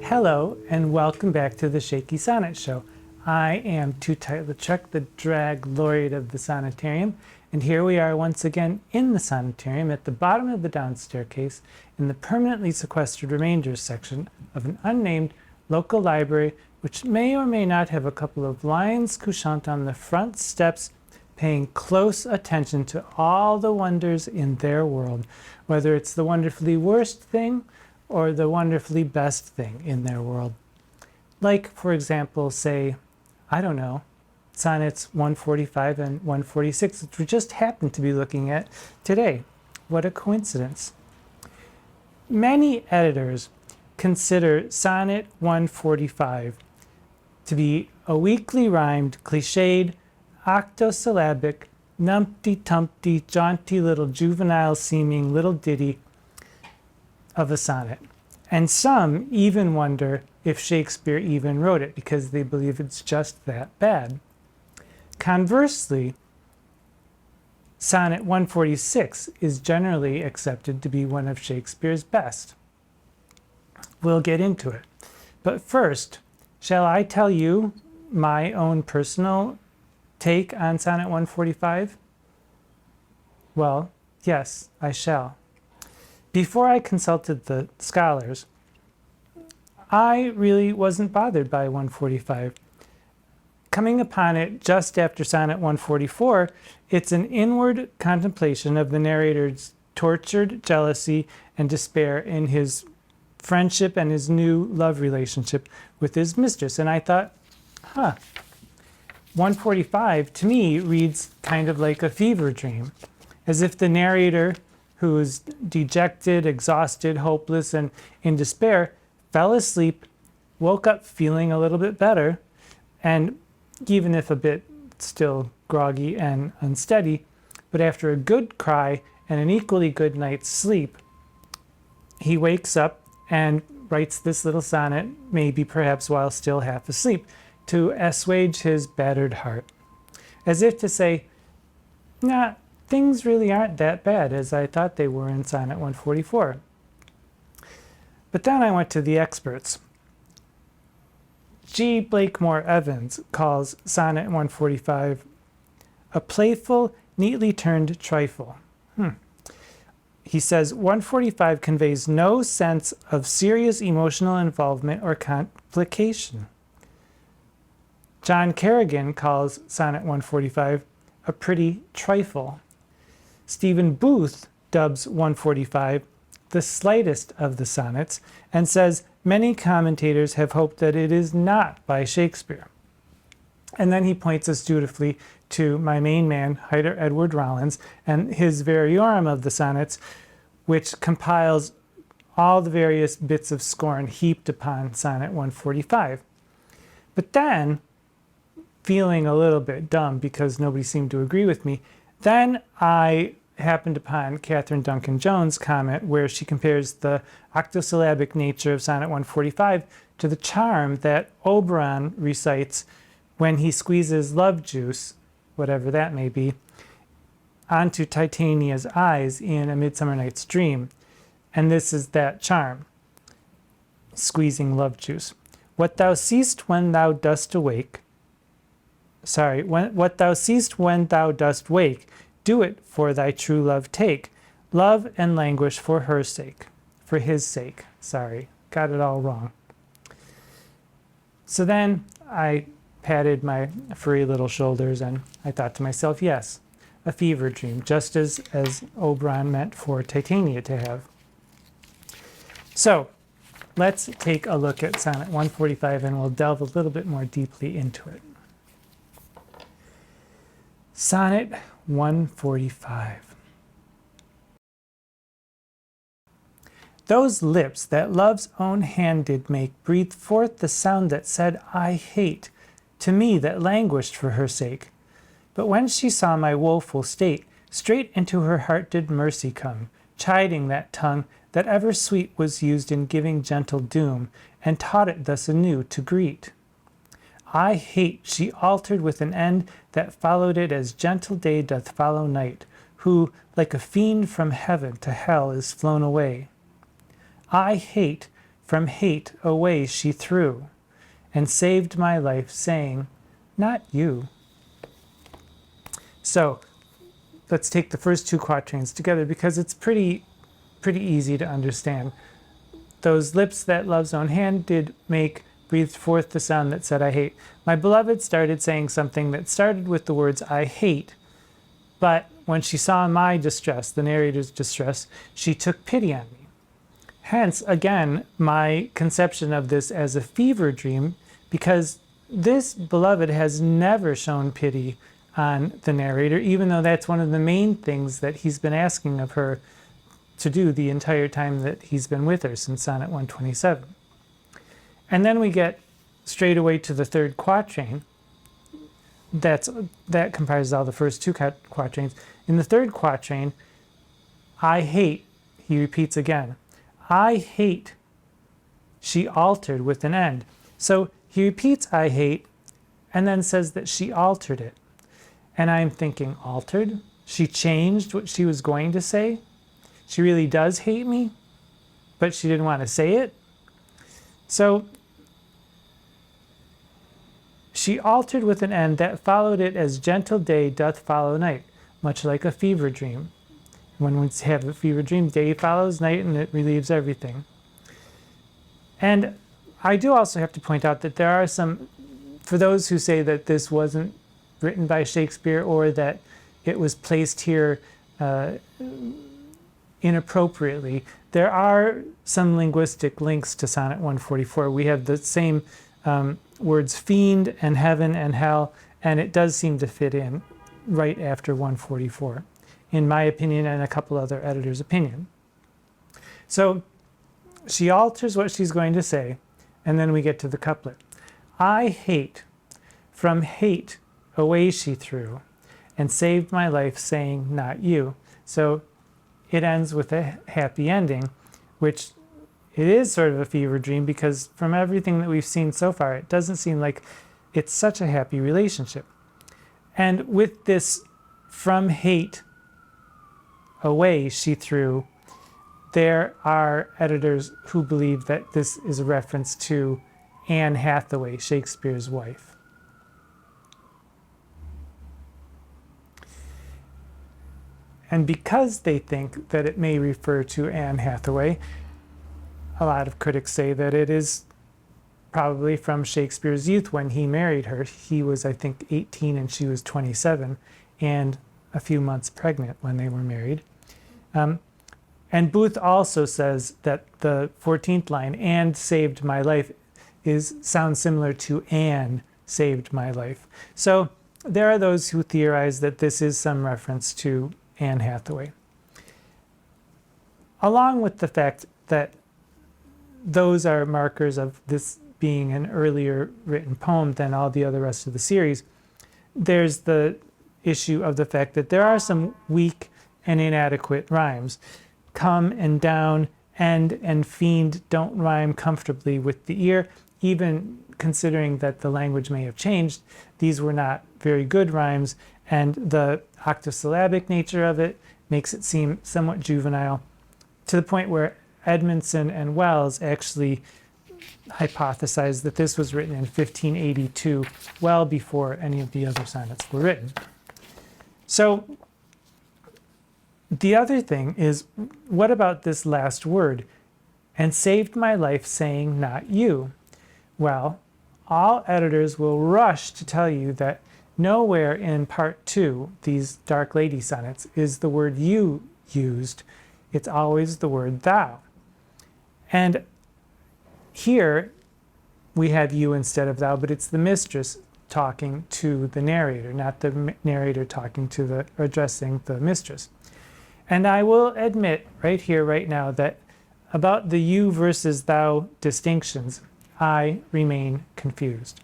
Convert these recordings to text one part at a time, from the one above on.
Hello and welcome back to the Shakey Sonnet Show. I am Tootight Lautrec, the drag laureate of the Sonnetarium, and here we are once again in the Sonnetarium at the bottom of the down staircase in the permanently sequestered remainders section of an unnamed local library which may or may not have a couple of lions couchant on the front steps paying close attention to all the wonders in their world, whether it's the wonderfully worst thing or the wonderfully best thing in their world. Like, for example, say, I don't know, Sonnets 145 and 146, which we just happened to be looking at today. What a coincidence. Many editors consider Sonnet 145 to be a weakly rhymed, cliched, octosyllabic, numpty-tumpty, jaunty little juvenile-seeming little ditty of a sonnet. And some even wonder if Shakespeare even wrote it because they believe it's just that bad. Conversely, Sonnet 146 is generally accepted to be one of Shakespeare's best. We'll get into it. But first, shall I tell you my own personal take on Sonnet 145? Well, yes, I shall. Before I consulted the scholars, I really wasn't bothered by 145. Coming upon it just after Sonnet 144, it's an inward contemplation of the narrator's tortured jealousy and despair in his friendship and his new love relationship with his mistress. And I thought, 145 to me reads kind of like a fever dream, as if the narrator, who is dejected, exhausted, hopeless, and in despair, fell asleep, woke up feeling a little bit better, and even if a bit still groggy and unsteady, but after a good cry and an equally good night's sleep, he wakes up and writes this little sonnet, maybe perhaps while still half asleep, to assuage his battered heart. As if to say, nah, things really aren't that bad as I thought they were in Sonnet 144. But then I went to the experts. G. Blakemore Evans calls Sonnet 145 a playful, neatly turned trifle. He says 145 conveys no sense of serious emotional involvement or complication. John Kerrigan calls Sonnet 145 a pretty trifle. Stephen Booth dubs 145 the slightest of the sonnets and says many commentators have hoped that it is not by Shakespeare. And then he points us dutifully to my main man, Hyder Edward Rollins, and his variorum of the sonnets, which compiles all the various bits of scorn heaped upon Sonnet 145. But then, feeling a little bit dumb because nobody seemed to agree with me, then I happened upon Catherine Duncan Jones' comment where she compares the octosyllabic nature of Sonnet 145 to the charm that Oberon recites when he squeezes love juice, whatever that may be, onto Titania's eyes in A Midsummer Night's Dream. And this is that charm, squeezing love juice. What thou seest when thou dost wake, do it for thy true love take. Love and languish for her sake. For his sake. Sorry, got it all wrong. So then I patted my furry little shoulders and I thought to myself, yes, a fever dream, just as Oberon meant for Titania to have. So let's take a look at Sonnet 145 and we'll delve a little bit more deeply into it. Sonnet 145. Those lips that love's own hand did make breathed forth the sound that said, I hate, to me that languished for her sake. But when she saw my woeful state, straight into her heart did mercy come, chiding that tongue that ever sweet was used in giving gentle doom, and taught it thus anew to greet. I hate she altered with an end that followed it as gentle day doth follow night, who, like a fiend from heaven to hell, is flown away. I hate, from hate away she threw, and saved my life, saying, not you. So let's take the first two quatrains together because it's pretty easy to understand. Those lips that love's own hand did make breathed forth the sound that said, I hate. My beloved started saying something that started with the words, I hate. But when she saw my distress, the narrator's distress, she took pity on me. Hence, again, my conception of this as a fever dream, because this beloved has never shown pity on the narrator, even though that's one of the main things that he's been asking of her to do the entire time that he's been with her, since Sonnet 127. And then we get straight away to the third quatrain. That comprises all the first two quatrains. In the third quatrain, I hate, he repeats again. I hate, she altered with an end. So he repeats I hate and then says that she altered it. And I'm thinking, altered? She changed what she was going to say? She really does hate me, but she didn't want to say it? So she altered with an end that followed it as gentle day doth follow night, much like a fever dream. When we have a fever dream, day follows night and it relieves everything. And I do also have to point out that there are some, for those who say that this wasn't written by Shakespeare or that it was placed here inappropriately, there are some linguistic links to Sonnet 144. We have the same words fiend and heaven and hell, and it does seem to fit in right after 144, in my opinion and a couple other editors' opinion. So she alters what she's going to say, and then we get to the couplet. I hate, from hate away she threw, and saved my life, saying, not you. So it ends with a happy ending, which it is sort of a fever dream because from everything that we've seen so far, it doesn't seem like it's such a happy relationship. And with this from hate away she threw, there are editors who believe that this is a reference to Anne Hathaway, Shakespeare's wife. And because they think that it may refer to Anne Hathaway, a lot of critics say that it is probably from Shakespeare's youth when he married her. He was, I think, 18 and she was 27 and a few months pregnant when they were married. And Booth also says that the 14th line, and saved my life, sounds similar to Anne saved my life. So there are those who theorize that this is some reference to Anne Hathaway. Along with the fact that those are markers of this being an earlier written poem than all the other rest of the series, there's the issue of the fact that there are some weak and inadequate rhymes. Come and down, end and fiend don't rhyme comfortably with the ear. Even considering that the language may have changed, these were not very good rhymes, and the octosyllabic nature of it makes it seem somewhat juvenile, to the point where Edmondson and Wells actually hypothesized that this was written in 1582, well before any of the other sonnets were written. So the other thing is, what about this last word? And saved my life, saying, not you. Well, all editors will rush to tell you that nowhere in part 2, these Dark Lady sonnets, is the word you used. It's always the word thou. And here we have you instead of thou, but it's the mistress talking to the narrator, not the narrator talking to addressing the mistress. And I will admit right here, right now, that about the you versus thou distinctions, I remain confused.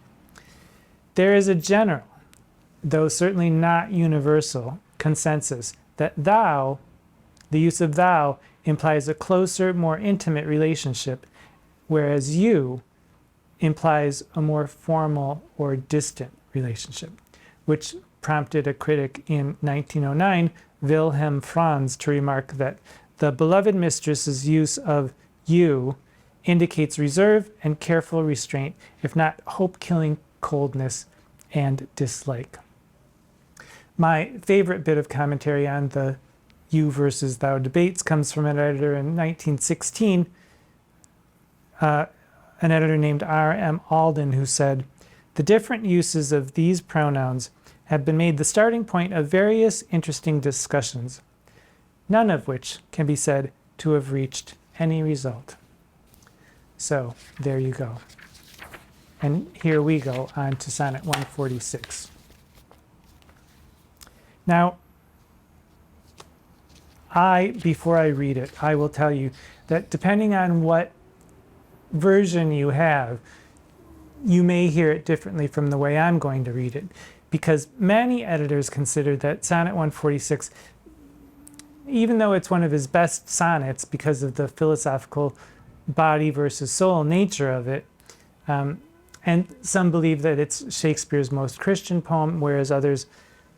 There is a general, though certainly not universal, consensus that thou, the use of thou, implies a closer, more intimate relationship, whereas you implies a more formal or distant relationship, which prompted a critic in 1909, Wilhelm Franz, to remark that the beloved mistress's use of you indicates reserve and careful restraint, if not hope-killing coldness and dislike. My favorite bit of commentary on the you versus thou debates comes from an editor in 1916, an editor named R.M. Alden, who said, "The different uses of these pronouns have been made the starting point of various interesting discussions, none of which can be said to have reached any result." So there you go. And here we go on to Sonnet 146. Now, before I read it, I will tell you that depending on what version you have, you may hear it differently from the way I'm going to read it, because many editors consider that Sonnet 146, even though it's one of his best sonnets because of the philosophical body versus soul nature of it, and some believe that it's Shakespeare's most Christian poem, whereas others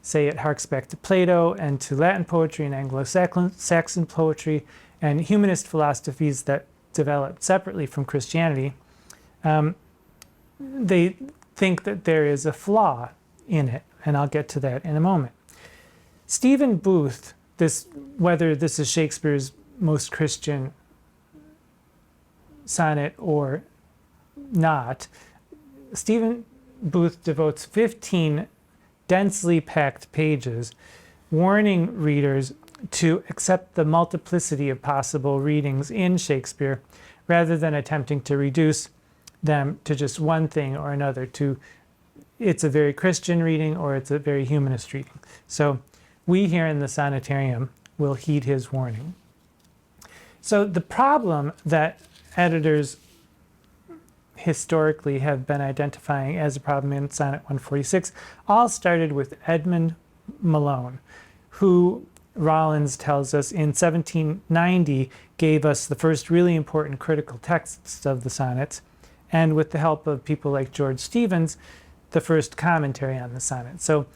say it harks back to Plato and to Latin poetry and Anglo-Saxon poetry and humanist philosophies that developed separately from Christianity. They think that there is a flaw in it, and I'll get to that in a moment. Stephen Booth, whether this is Shakespeare's most Christian sonnet or not, Stephen Booth devotes 15 densely packed pages warning readers to accept the multiplicity of possible readings in Shakespeare rather than attempting to reduce them to just one thing or another, to it's a very Christian reading or it's a very humanist reading. So we here in the Sonnetarium will heed his warning. So the problem that editors historically have been identifying as a problem in Sonnet 146 all started with Edmund Malone, who Rollins tells us in 1790 gave us the first really important critical texts of the sonnets, and with the help of people like George Stephens, the first commentary on the sonnet. So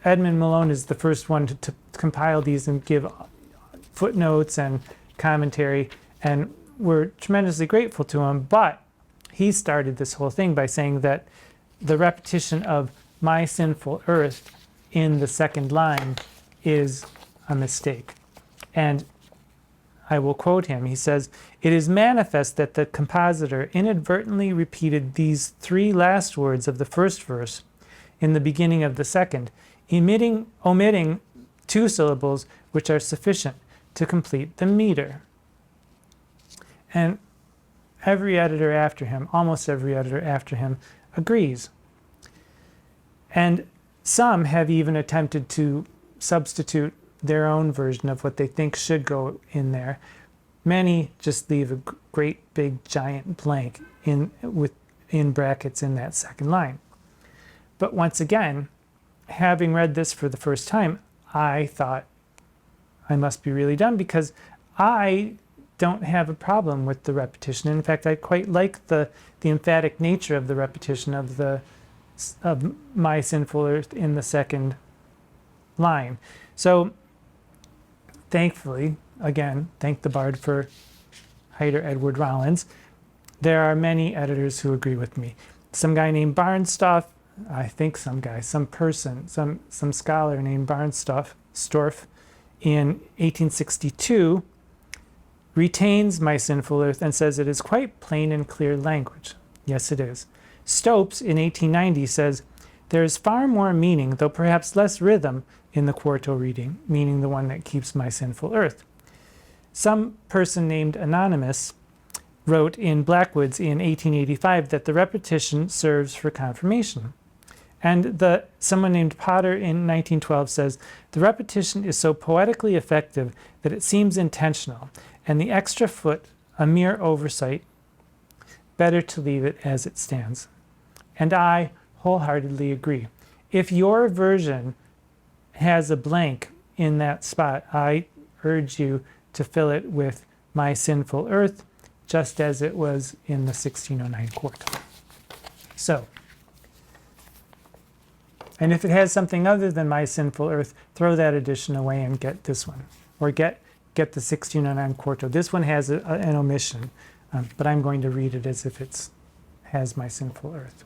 Edmund Malone is the first one to compile these and give footnotes and commentary, and we're tremendously grateful to him, but he started this whole thing by saying that the repetition of "my sinful earth" in the second line is a mistake. And I will quote him. He says, "It is manifest that the compositor inadvertently repeated these three last words of the first verse in the beginning of the second, omitting two syllables which are sufficient to complete the meter." And every editor after him, almost every editor after him, agrees. And some have even attempted to substitute their own version of what they think should go in there. Many just leave a great big giant blank in brackets in that second line. But once again, having read this for the first time, I thought I must be really dumb, because I don't have a problem with the repetition. In fact, I quite like the emphatic nature of the repetition of "my sinful earth" in the second line. So thankfully, again, thank the bard for Heider Edward Rollins, there are many editors who agree with me. Some guy named Barnstorff, some scholar named Barnstorff in 1862 retains "my sinful earth" and says it is quite plain and clear language. Yes, it is. Stopes in 1890 says there is far more meaning, though perhaps less rhythm, in the quarto reading, meaning the one that keeps "my sinful earth." Some person named Anonymous wrote in Blackwoods in 1885 that the repetition serves for confirmation. And someone named Potter in 1912 says, "The repetition is so poetically effective that it seems intentional, and the extra foot a mere oversight. Better to leave it as it stands." And I wholeheartedly agree. If your version has a blank in that spot, I urge you to fill it with "my sinful earth," just as it was in the 1609 quarto. So, and if it has something other than "my sinful earth," throw that edition away and get this one. Or get get the 1609 quarto. This one has an omission, but I'm going to read it as if it has my sinful earth.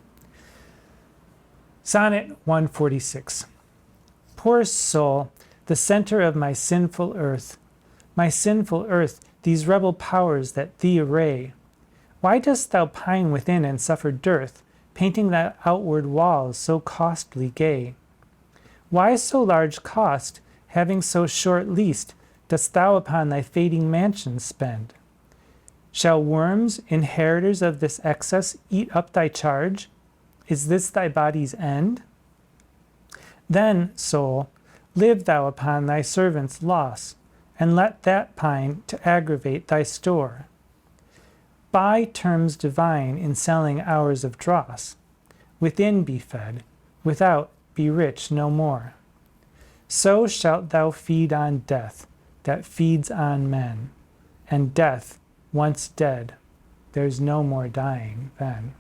Sonnet 146. Poor soul, the center of my sinful earth, these rebel powers that thee array, why dost thou pine within and suffer dearth, painting thy outward walls so costly gay? Why so large cost, having so short least, dost thou upon thy fading mansions spend? Shall worms, inheritors of this excess, eat up thy charge? Is this thy body's end? Then, soul, live thou upon thy servant's loss, and let that pine to aggravate thy store. Buy terms divine in selling hours of dross. Within be fed, without be rich no more. So shalt thou feed on death that feeds on men, and death, once dead, there's no more dying then.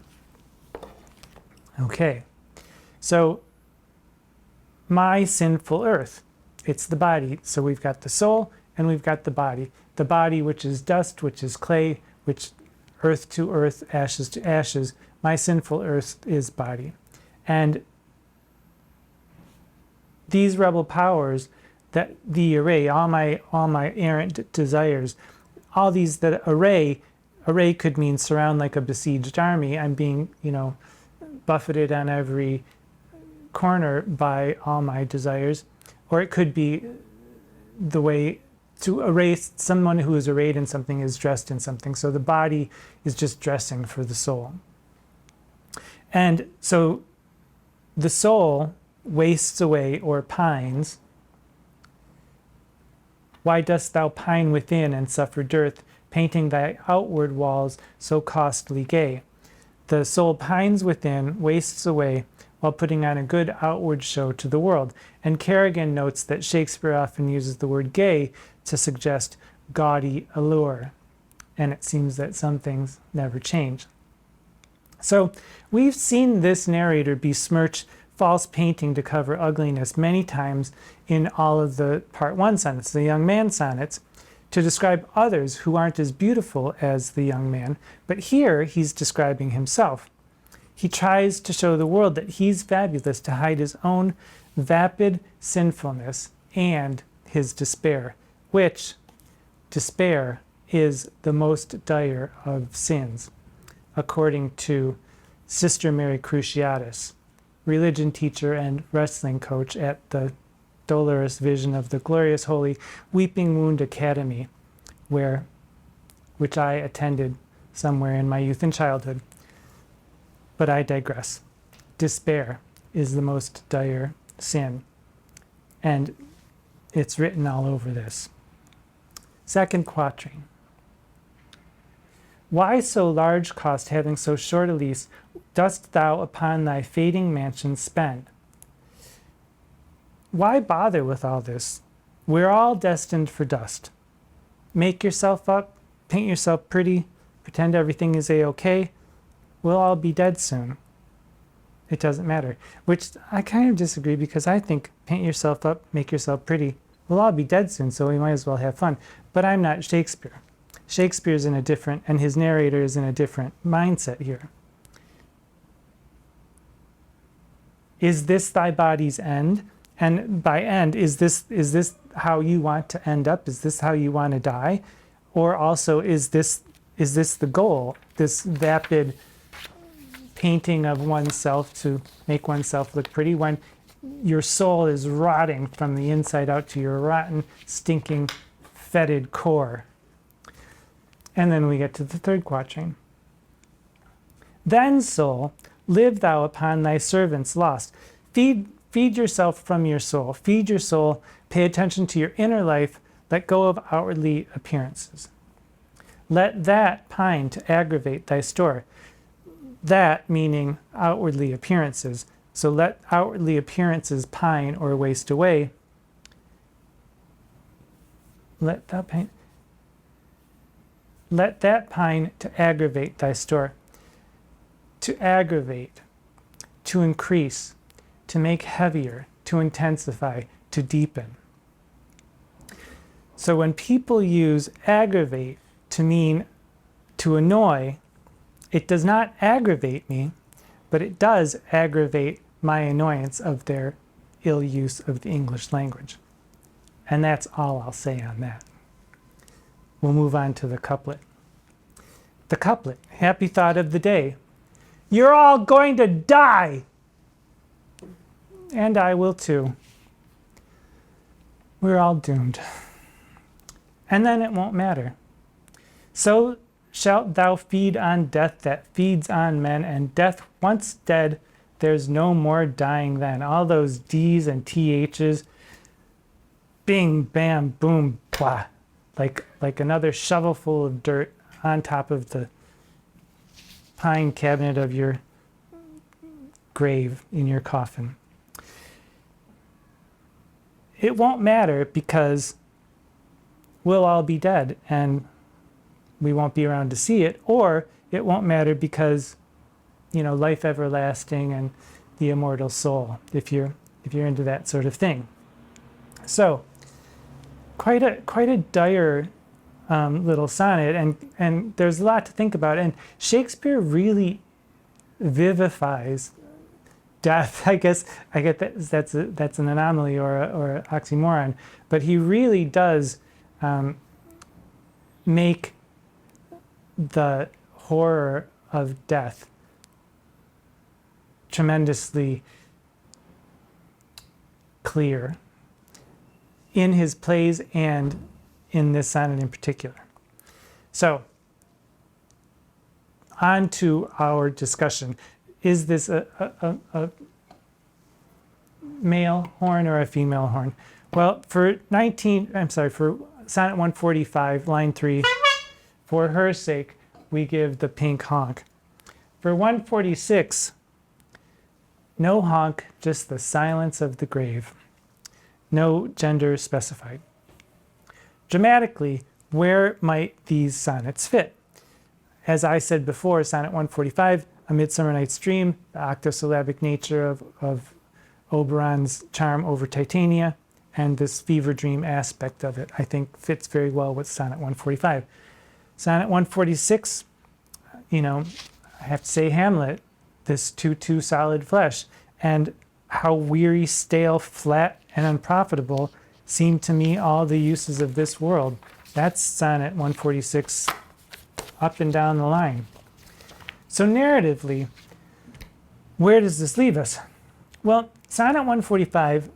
Okay, so my sinful earth, it's the body. So we've got the soul and we've got the body. The body, which is dust, which is clay, which earth to earth, ashes to ashes. My sinful earth is body. And these rebel powers that the array, all my errant desires, all these that array could mean surround like a besieged army. I'm being, buffeted on every corner by all my desires. Or it could be the way to array someone who is arrayed in something is dressed in something. So the body is just dressing for the soul. And so the soul wastes away or pines. Why dost thou pine within and suffer dearth, painting thy outward walls so costly gay? The soul pines within, wastes away, while putting on a good outward show to the world. And Kerrigan notes that Shakespeare often uses the word gay to suggest gaudy allure. And it seems that some things never change. So we've seen this narrator besmirch false painting to cover ugliness many times in all of the Part 1 sonnets, the young man sonnets, to describe others who aren't as beautiful as the young man. But here he's describing himself. He tries to show the world that he's fabulous, to hide his own vapid sinfulness and his despair, which despair is the most dire of sins, according to Sister Mary Cruciatus, religion teacher and wrestling coach at the Dolorous Vision of the Glorious Holy Weeping Wound Academy, which I attended somewhere in my youth and childhood. But I digress. Despair is the most dire sin, and it's written all over this. Second quatrain. Why so large cost, having so short a lease, dost thou upon thy fading mansion spend? Why bother with all this? We're all destined for dust. Make yourself up, paint yourself pretty, pretend everything is a-okay. We'll all be dead soon. It doesn't matter. Which I kind of disagree, because I think paint yourself up, make yourself pretty. We'll all be dead soon, so we might as well have fun. But I'm not Shakespeare. Shakespeare's in a different, and his narrator is in a different mindset here. Is this thy body's end? And by end, is this how you want to end up? Is this how you want to die? Or also, is this the goal? This vapid painting of oneself to make oneself look pretty, when your soul is rotting from the inside out to your rotten, stinking, fetid core. And then we get to the third quatrain. Then, soul, live thou upon thy servant's lost. Feed yourself from your soul. Feed your soul. Pay attention to your inner life. Let go of outwardly appearances. Let that pine to aggravate thy store. That meaning outwardly appearances. So let outwardly appearances pine or waste away. Let that pine to aggravate thy store. To aggravate, to increase, to make heavier, to intensify, to deepen. So when people use aggravate to mean to annoy, it does not aggravate me, but it does aggravate my annoyance of their ill use of the English language. And that's all I'll say on that. We'll move on to the couplet. The couplet, happy thought of the day. You're all going to die! And I will too. We're all doomed. And then it won't matter. So shalt thou feed on death that feeds on men, and death once dead, there's no more dying then. All those D's and TH's, bing, bam, boom, blah, like another shovelful of dirt on top of the pine cabinet of your grave in your coffin. It won't matter because we'll all be dead and we won't be around to see it, or it won't matter because, you know, life everlasting and the immortal soul, if you're into that sort of thing. So quite a dire little sonnet, and there's a lot to think about. And Shakespeare really vivifies death. I get that's an anomaly or an oxymoron, but he really does make the horror of death tremendously clear in his plays and in this sonnet in particular. So, on to our discussion. Is this a male horn or a female horn? Well, for sonnet 145, line 3, for her sake, we give the pink honk. For 146, no honk, just the silence of the grave. No gender specified. Dramatically, where might these sonnets fit? As I said before, sonnet 145, A Midsummer Night's Dream, the octosyllabic nature of Oberon's charm over Titania, and this fever dream aspect of it, I think fits very well with sonnet 145. Sonnet 146, you know, I have to say Hamlet, this too solid flesh, and how weary, stale, flat, and unprofitable seem to me all the uses of this world. That's sonnet 146 up and down the line. So narratively, where does this leave us? Well, sonnet 144,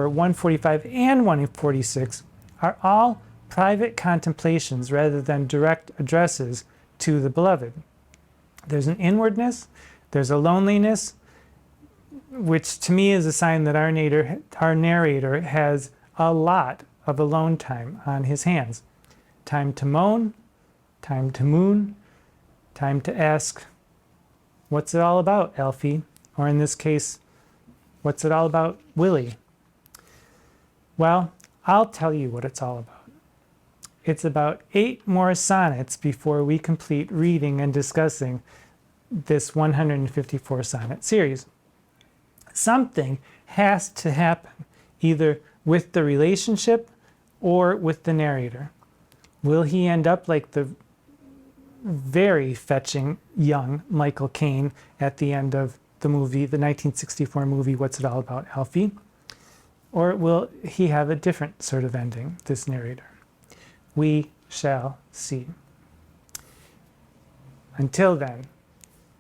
145, and 146 are all private contemplations rather than direct addresses to the beloved. There's an inwardness, there's a loneliness, which to me is a sign that our narrator has a lot of alone time on his hands. Time to moan, time to moon, time to ask, what's it all about, Elfie? Or in this case, what's it all about, Willie? Well, I'll tell you what it's all about. It's about 8 more sonnets before we complete reading and discussing this 154 sonnet series. Something has to happen, either with the relationship or with the narrator. Will he end up like the very fetching young Michael Caine at the end of the movie, the 1964 movie, What's It All About, Alfie? Or will he have a different sort of ending, this narrator? We shall see. Until then,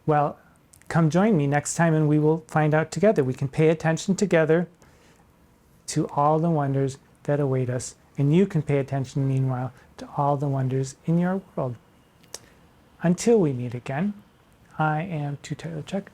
well, come join me next time and we will find out together. We can pay attention together to all the wonders that await us. And you can pay attention, meanwhile, to all the wonders in your world. Until we meet again, I am Tootight Lautrec.